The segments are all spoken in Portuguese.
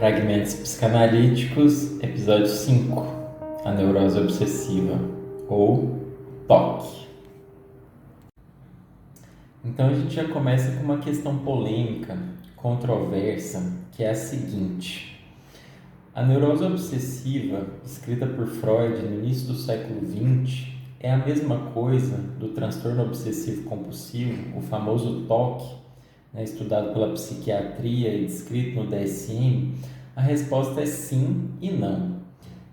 Fragmentos Psicanalíticos, episódio 5, a neurose obsessiva, ou TOC. Então a gente já começa com uma questão polêmica, controversa, que é a seguinte. A neurose obsessiva, descrita por Freud no início do século XX, é a mesma coisa do transtorno obsessivo compulsivo, o famoso TOC, estudado pela psiquiatria e descrito no DSM. A resposta é sim e não.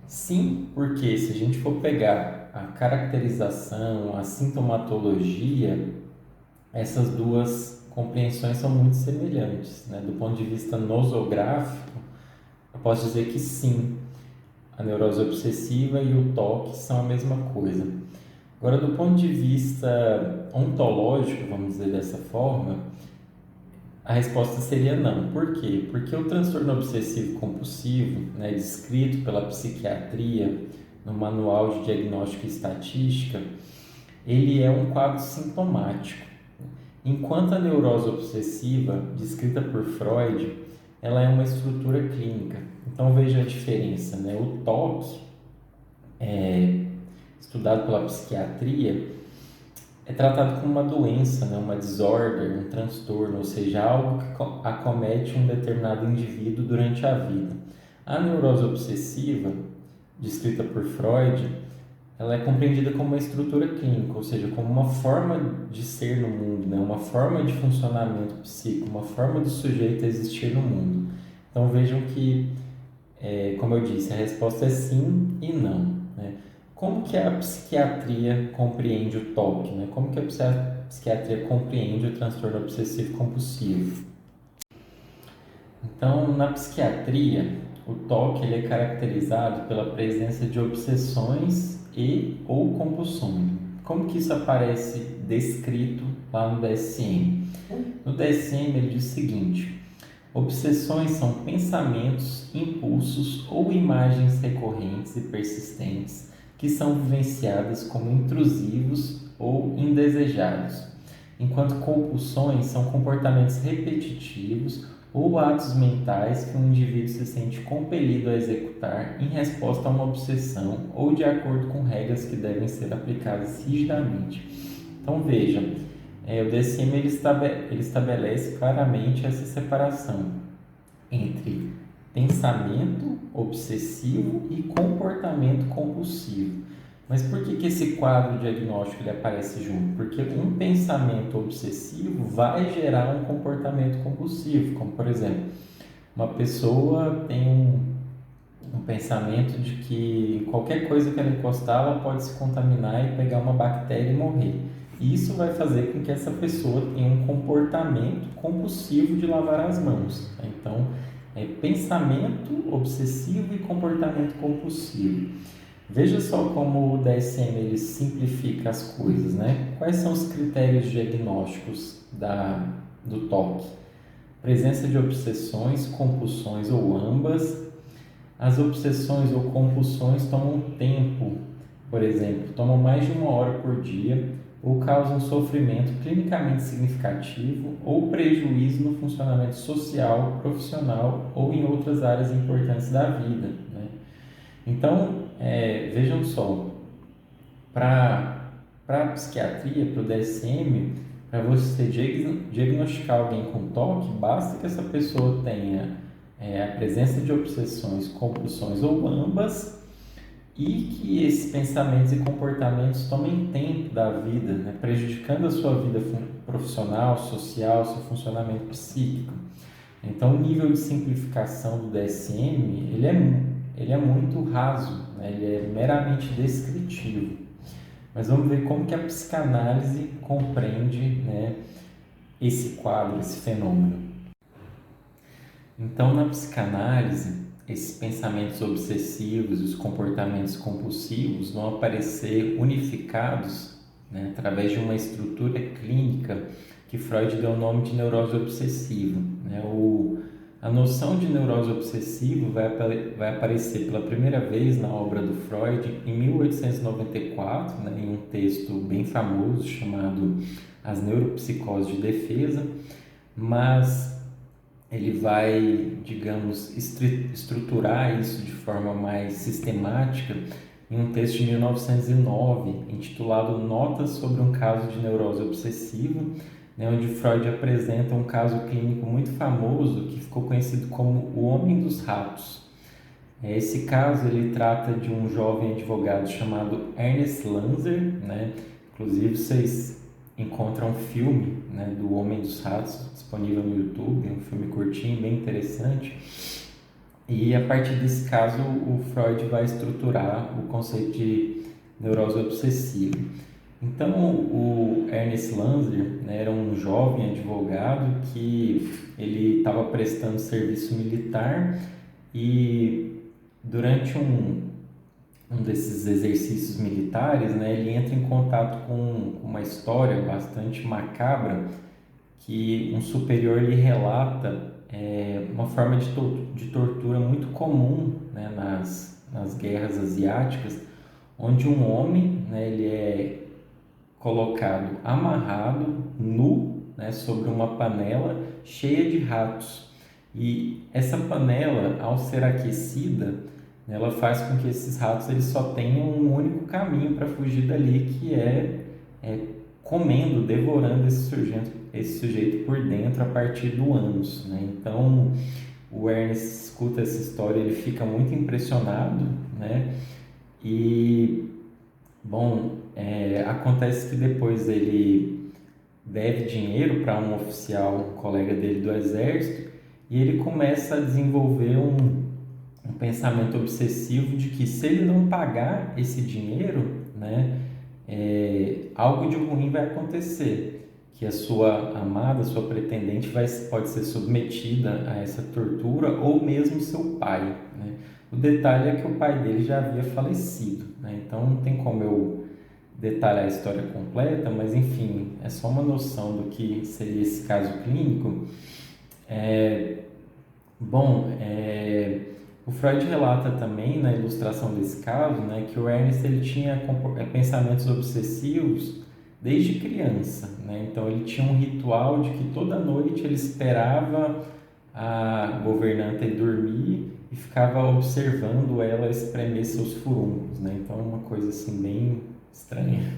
Sim, porque se a gente for pegar a caracterização, a sintomatologia, essas duas compreensões são muito semelhantes, Do ponto de vista nosográfico, eu posso dizer que sim, a neurose obsessiva e o TOC são a mesma coisa. Agora, do ponto de vista ontológico, vamos dizer dessa forma, a resposta seria não. Por quê? Porque o transtorno obsessivo compulsivo, descrito pela psiquiatria no Manual de Diagnóstico e Estatística, ele é um quadro sintomático. Enquanto a neurose obsessiva, descrita por Freud, ela é uma estrutura clínica. Então veja a diferença, O TOC, estudado pela psiquiatria, é tratado como uma doença, uma disorder, um transtorno, ou seja, algo que acomete um determinado indivíduo durante a vida. A neurose obsessiva, descrita por Freud, ela é compreendida como uma estrutura clínica, ou seja, como uma forma de ser no mundo, uma forma de funcionamento psíquico, uma forma do sujeito existir no mundo. Então vejam que, como eu disse, a resposta é sim e não. Como que a psiquiatria compreende o TOC? Como que a psiquiatria compreende o transtorno obsessivo compulsivo? Então, na psiquiatria, o TOC ele é caracterizado pela presença de obsessões e ou compulsões. Como que isso aparece descrito lá no DSM? No DSM ele diz o seguinte: obsessões são pensamentos, impulsos ou imagens recorrentes e persistentes que são vivenciadas como intrusivos ou indesejados, enquanto compulsões são comportamentos repetitivos ou atos mentais que um indivíduo se sente compelido a executar em resposta a uma obsessão ou de acordo com regras que devem ser aplicadas rigidamente. Então veja, o DSM ele estabelece claramente essa separação entre pensamento obsessivo e comportamento compulsivo. Mas por que esse quadro diagnóstico ele aparece junto? Porque um pensamento obsessivo vai gerar um comportamento compulsivo, como por exemplo, uma pessoa tem um pensamento de que qualquer coisa que ela encostar, ela pode se contaminar e pegar uma bactéria e morrer. E isso vai fazer com que essa pessoa tenha um comportamento compulsivo de lavar as mãos. Então, pensamento obsessivo e comportamento compulsivo. Veja só como o DSM ele simplifica as coisas, Quais são os critérios diagnósticos do TOC? Presença de obsessões, compulsões ou ambas. As obsessões ou compulsões tomam tempo, por exemplo, tomam mais de 1 hora por dia ou causam sofrimento clinicamente significativo ou prejuízo no funcionamento social, profissional ou em outras áreas importantes da vida. Então, vejam só, para a psiquiatria, para o DSM, para você diagnosticar alguém com TOC, basta que essa pessoa tenha a presença de obsessões, compulsões ou ambas, e que esses pensamentos e comportamentos tomem tempo da vida, prejudicando a sua vida profissional, social, seu funcionamento psíquico. Então, o nível de simplificação do DSM ele é muito raso, ele é meramente descritivo. Mas vamos ver como que a psicanálise compreende esse quadro, esse fenômeno. Então, na psicanálise, esses pensamentos obsessivos, os comportamentos compulsivos vão aparecer unificados através de uma estrutura clínica que Freud deu o nome de neurose obsessiva. A noção de neurose obsessiva vai aparecer pela primeira vez na obra do Freud em 1894, em um texto bem famoso chamado As Neuropsicoses de Defesa, mas ele vai, digamos, estruturar isso de forma mais sistemática em um texto de 1909, intitulado Notas sobre um caso de neurose obsessiva, né, onde Freud apresenta um caso clínico muito famoso que ficou conhecido como o Homem dos Ratos. Esse caso ele trata de um jovem advogado chamado Ernest Lanzer, né? Inclusive vocês encontram um filme, né, do Homem dos Ratos disponível no YouTube, um filme curtinho, bem interessante. E a partir desse caso o Freud vai estruturar o conceito de neurose obsessiva. Então o Ernest Lanzer, né, era um jovem advogado que ele estava prestando serviço militar e durante um desses exercícios militares, né, ele entra em contato com uma história bastante macabra que um superior lhe relata uma forma de tortura muito comum, né, nas guerras asiáticas, onde um homem, né, ele é colocado amarrado, nu, né, sobre uma panela cheia de ratos. E essa panela, ao ser aquecida, ela faz com que esses ratos eles só tenham um único caminho para fugir dali, que é comendo, devorando esse sujeito por dentro a partir do ânus, né? Então, o Ernest escuta essa história, ele fica muito impressionado, né? E, bom, acontece que depois ele deve dinheiro para um oficial, um colega dele do exército, e ele começa a desenvolver um pensamento obsessivo de que se ele não pagar esse dinheiro, né, algo de ruim vai acontecer, que a sua amada, a sua pretendente pode ser submetida a essa tortura ou mesmo seu pai, né? O detalhe é que o pai dele já havia falecido, né? Então não tem como eu detalhar a história completa, mas enfim, é só uma noção do que seria esse caso clínico. Bom, o Freud relata também na ilustração desse caso, né, que o Ernest ele tinha pensamentos obsessivos desde criança, né? Então ele tinha um ritual de que toda noite ele esperava a governanta ir dormir e ficava observando ela espremer seus furuncos, né? Então é uma coisa assim bem estranha.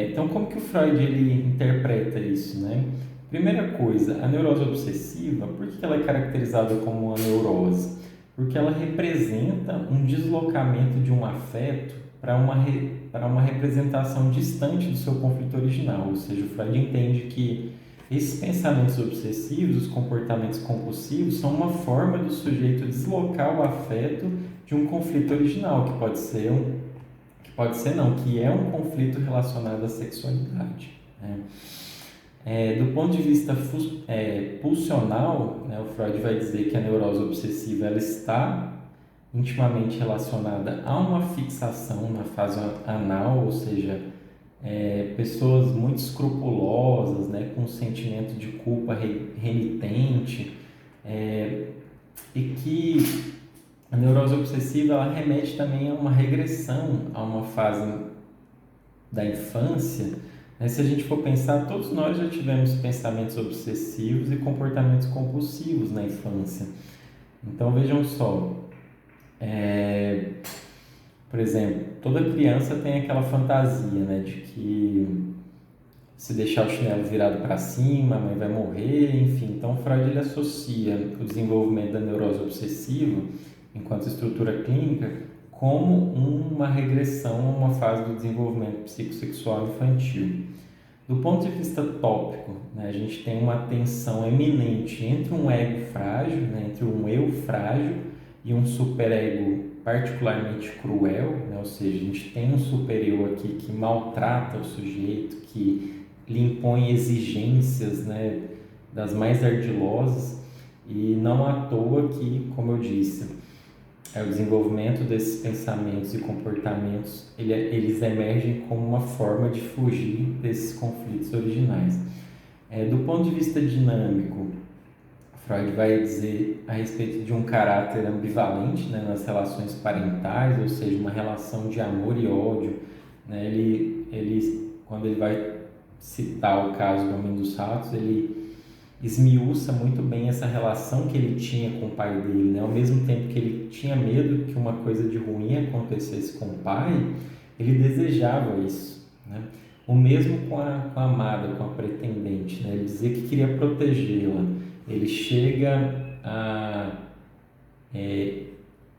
Então como que o Freud ele interpreta isso, né? Primeira coisa, a neurose obsessiva, por que ela é caracterizada como uma neurose? Porque ela representa um deslocamento de um afeto para uma representação distante do seu conflito original, ou seja, o Freud entende que esses pensamentos obsessivos, os comportamentos compulsivos, são uma forma do sujeito deslocar o afeto de um conflito original, que é um conflito relacionado à sexualidade, né? Do ponto de vista pulsional, né, o Freud vai dizer que a neurose obsessiva ela está intimamente relacionada a uma fixação na fase anal, ou seja, pessoas muito escrupulosas, né, com um sentimento de culpa remitente, e que a neurose obsessiva ela remete também a uma regressão a uma fase da infância. Se a gente for pensar, todos nós já tivemos pensamentos obsessivos e comportamentos compulsivos na infância. Então vejam só, por exemplo, toda criança tem aquela fantasia, né, de que se deixar o chinelo virado para cima, a mãe vai morrer, enfim. Então Freud ele associa o desenvolvimento da neurose obsessiva enquanto estrutura clínica como uma regressão a uma fase do desenvolvimento psicossexual infantil. Do ponto de vista tópico, né, a gente tem uma tensão eminente entre um ego frágil, né, entre um eu frágil e um superego particularmente cruel, né, ou seja, a gente tem um supereu aqui que maltrata o sujeito, que lhe impõe exigências, né, das mais ardilosas, e não à toa que, como eu disse, o desenvolvimento desses pensamentos e comportamentos, eles emergem como uma forma de fugir desses conflitos originais. Do ponto de vista dinâmico, Freud vai dizer a respeito de um caráter ambivalente, né, nas relações parentais, ou seja, uma relação de amor e ódio, né? Quando ele vai citar o caso do Homem dos Ratos, ele esmiuça muito bem essa relação que ele tinha com o pai dele, né? Ao mesmo tempo que ele tinha medo que uma coisa de ruim acontecesse com o pai, ele desejava isso, né? O mesmo com a amada, com a pretendente, né? Ele dizia que queria protegê-la. Ele chega a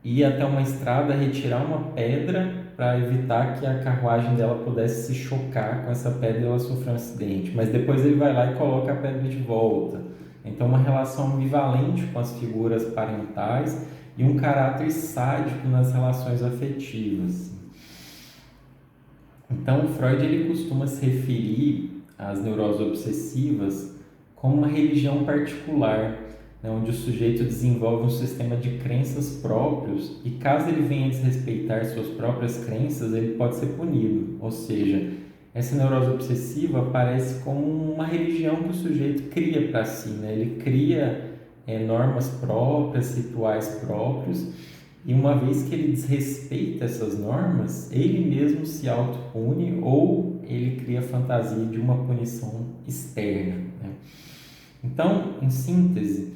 ir até uma estrada, retirar uma pedra para evitar que a carruagem dela pudesse se chocar com essa pedra e ela sofrer um acidente. Mas depois ele vai lá e coloca a pedra de volta. Então, uma relação ambivalente com as figuras parentais e um caráter sádico nas relações afetivas. Então, Freud ele costuma se referir às neuroses obsessivas como uma religião particular, né, onde o sujeito desenvolve um sistema de crenças próprios e caso ele venha desrespeitar suas próprias crenças, ele pode ser punido. Ou seja, essa neurose obsessiva aparece como uma religião que o sujeito cria para si, né? Ele cria normas próprias, rituais próprios, e uma vez que ele desrespeita essas normas, ele mesmo se autopune ou ele cria a fantasia de uma punição externa, né? Então, em síntese,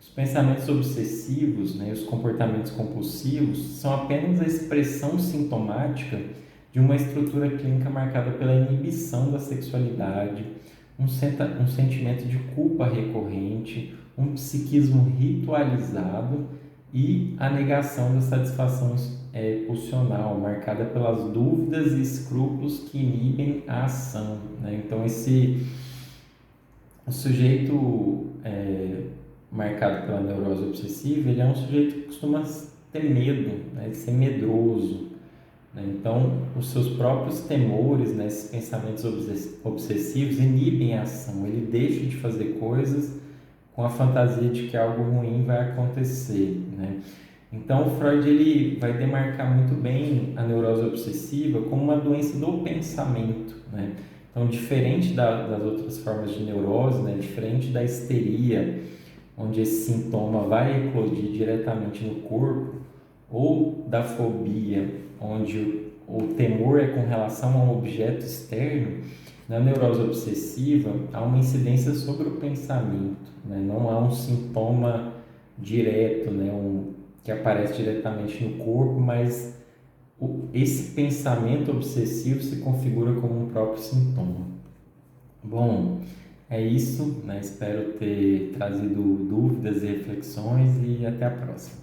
os pensamentos obsessivos, né, e os comportamentos compulsivos são apenas a expressão sintomática de uma estrutura clínica marcada pela inibição da sexualidade, um sentimento de culpa recorrente, um psiquismo ritualizado e a negação da satisfação pulsional, marcada pelas dúvidas e escrúpulos que inibem a ação, né? Então, o sujeito marcado pela neurose obsessiva, ele é um sujeito que costuma ter medo, né, de ser medroso, né? Então, os seus próprios temores, né, esses pensamentos obsessivos inibem a ação, ele deixa de fazer coisas com a fantasia de que algo ruim vai acontecer, né? Então, o Freud ele vai demarcar muito bem a neurose obsessiva como uma doença do pensamento, né? Então, diferente das outras formas de neurose, né, diferente da histeria, onde esse sintoma vai eclodir diretamente no corpo, ou da fobia, onde o temor é com relação a um objeto externo, na neurose obsessiva há uma incidência sobre o pensamento, né? Não há um sintoma direto, né? Que aparece diretamente no corpo, mas esse pensamento obsessivo se configura como um próprio sintoma. Bom, é isso, né? Espero ter trazido dúvidas e reflexões e até a próxima.